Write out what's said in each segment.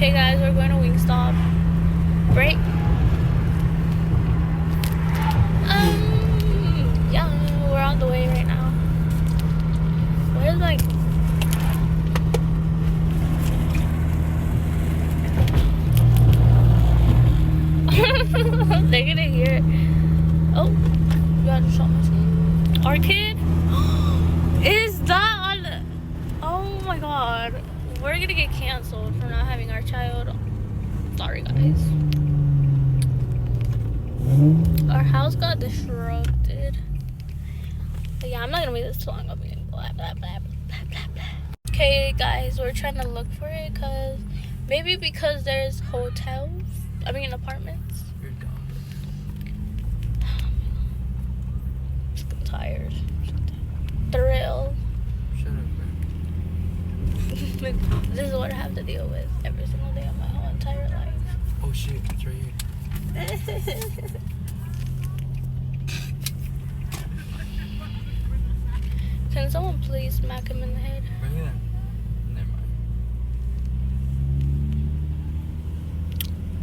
Okay, guys, we're going to Wingstop. Break. Yeah, we're on the way right now. Where's like? They're gonna hear it. Oh, you got a shot machine. Our kid is that on? Oh my God, we're gonna get canceled for not having our child. Sorry, guys. Our house got disrupted. But yeah, I'm not gonna make this too long. I'll be blah blah blah blah blah blah. Okay, guys, we're trying to look for it because maybe because there's hotels. I mean apartments. You're dumb. I'm tired. Thrill. Shut up, bro. This is what I have to deal with every single day of my whole entire life. Oh shit, it's right here. Can someone please smack him in the head? Bring it in. Never mind.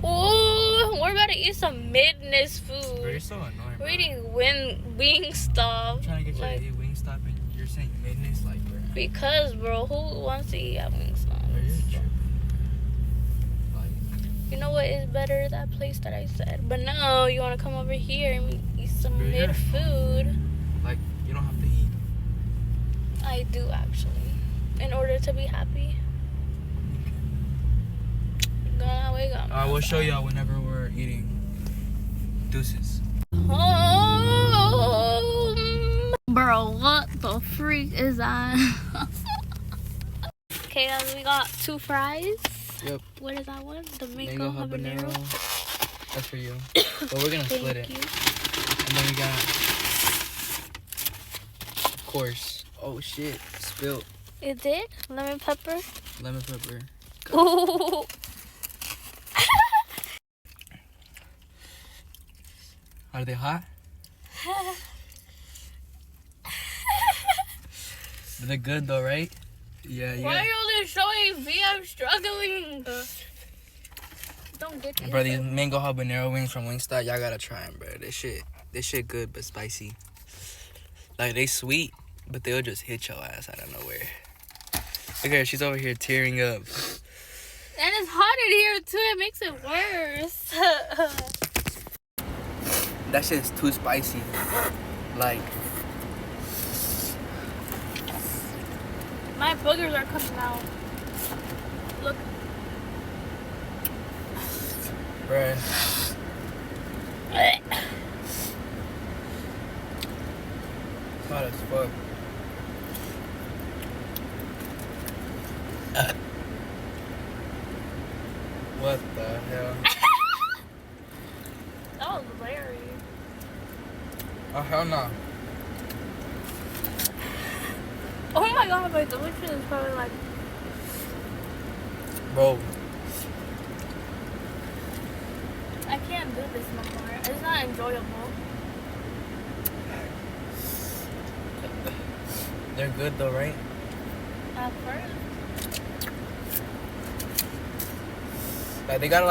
Oh, we're about to eat some midness food. Bro, you're so annoying, bro. We're eating Wingstop. I'm trying to get you to eat Wingstop and you're saying midness, like, bro. Because, bro, who wants to eat at Wingstop? Bro, you're tripping. Like, You know what is better? That place that I said. But no, you want to come over here and eat some bro, mid food. like, you don't have to eat. I do, actually. In order to be happy. I will show y'all whenever we're eating. Deuces. Bro, what the freak is that? Okay, guys, we got 2 fries. Yep. What is that one? The mango habanero. That's for you. But we're gonna split it. Thank you. And then we got, of course. Oh shit, spilled. Is it? Lemon pepper? Lemon pepper. Ooh. Are they hot? They're good though, right? Yeah, yeah. Why are you only showing me? I'm struggling. Don't get Bro, these mango habanero wings from Wingstop, y'all gotta try them, bro. This shit good but spicy. Like, they sweet, but they'll just hit your ass out of nowhere. Look at her, she's over here tearing up. And it's hot in here too. It makes it worse. That shit's too spicy. Like, my boogers are coming out. Look. bruh. Hot as fuck. What the hell? That was Larry. Oh, hell no. Oh my God, my delicious is probably like. Bro, I can't do this no more. It's not enjoyable. they're good though, right? At first. Like, they got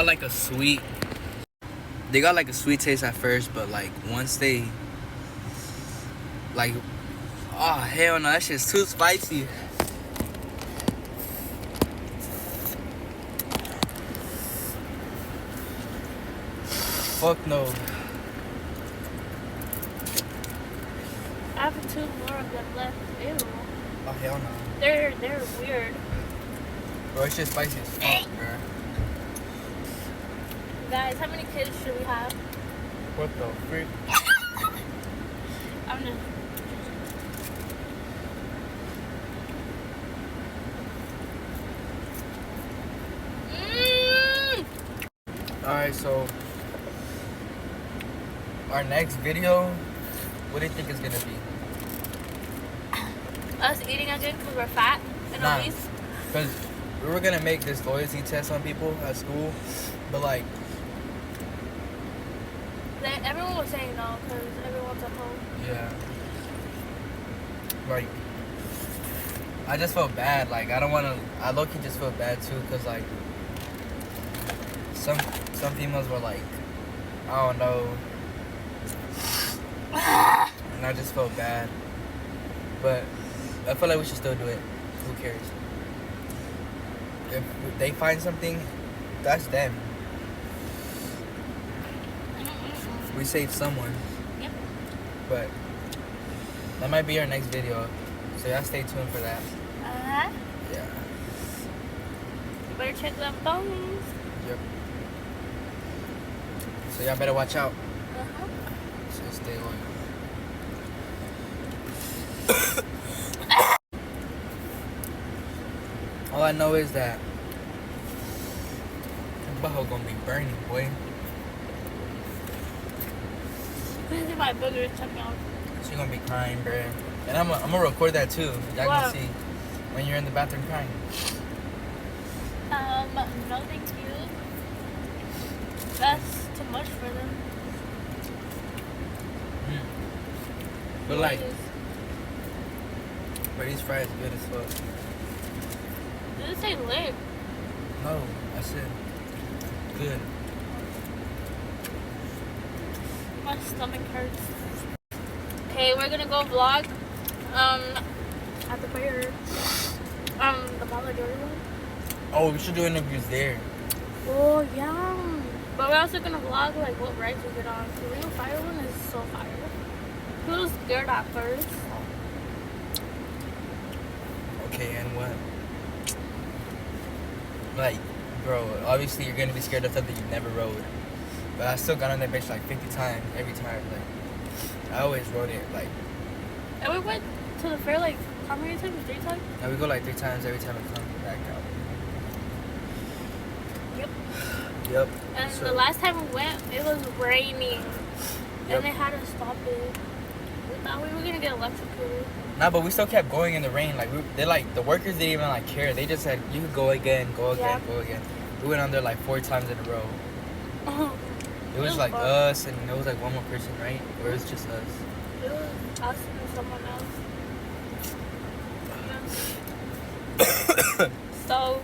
like a sweet. They got like a sweet taste at first, but like once they like, oh hell no, that shit's too spicy. Fuck no. I have 2 more of them left. Ew. Oh hell no. They're weird. Bro, it's just spicy as fuck, bro. Guys, how many kids should we have? What the freak? I'm just. Alright, so our next video, what do you think it's gonna be? Us eating again because we're fat and Nah. obese. Because we were gonna make this loyalty test on people at school, but like, Everyone was saying no because everyone's at home. yeah, like I just felt bad. Like, I don't want to... I low-key just feel bad, too, because, like... Some females were, like... I don't know. And I just felt bad. But I feel like we should still do it. Who cares? If they find something, that's them. We saved someone. Yep. But that might be our next video. So y'all stay tuned for that. Uh-huh. Yeah. You better check them phones. Yep. So y'all better watch out. Uh-huh. So stay on. All I know is that the butthole gonna be burning, boy. My boogers took me off. She gonna be crying, bruh. And I'm gonna record that too. Y'all Wow. can see when you're in the bathroom crying. No thank you. That's too much for them. But like, Please. but these fries good as fuck. Did it say lit? No, I said good. My stomach hurts. Okay, we're gonna go vlog. At the fair. The Malagari one. Oh, we should do interviews there. Oh yeah. But we're also gonna vlog like what rides we get on. The Ring of Fire one is so fire. He was scared at first. Okay, and what? Like, bro, obviously you're gonna be scared of something you never rode. But I still got on that bitch like 50 times every time. Like, I always rode it like. And we went to the fair like how many times? 3 times? Now we go like 3 times every time we come back out. Yep. Yep. And So- the last time we went, it was raining. Yep. And they had to stop it. We thought we were gonna get electrocuted. Nah, but we still kept going in the rain. Like, they like, the workers didn't even like care. They just said, you could go again, go again, Yeah. go again. We went on there like 4 times in a row. It was was like fun. us, and there was like one more person, right? Or it was just us. It was us and someone else. So,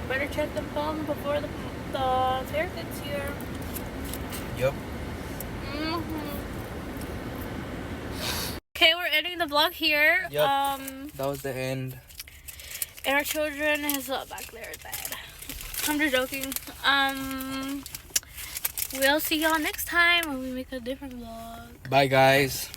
better check the phone before the fair gets here. Yep. Okay, we're ending the vlog here. Yep. That was the end. And our children is back there at bed. I'm just joking. We'll see y'all next time when we make a different vlog. Bye, guys.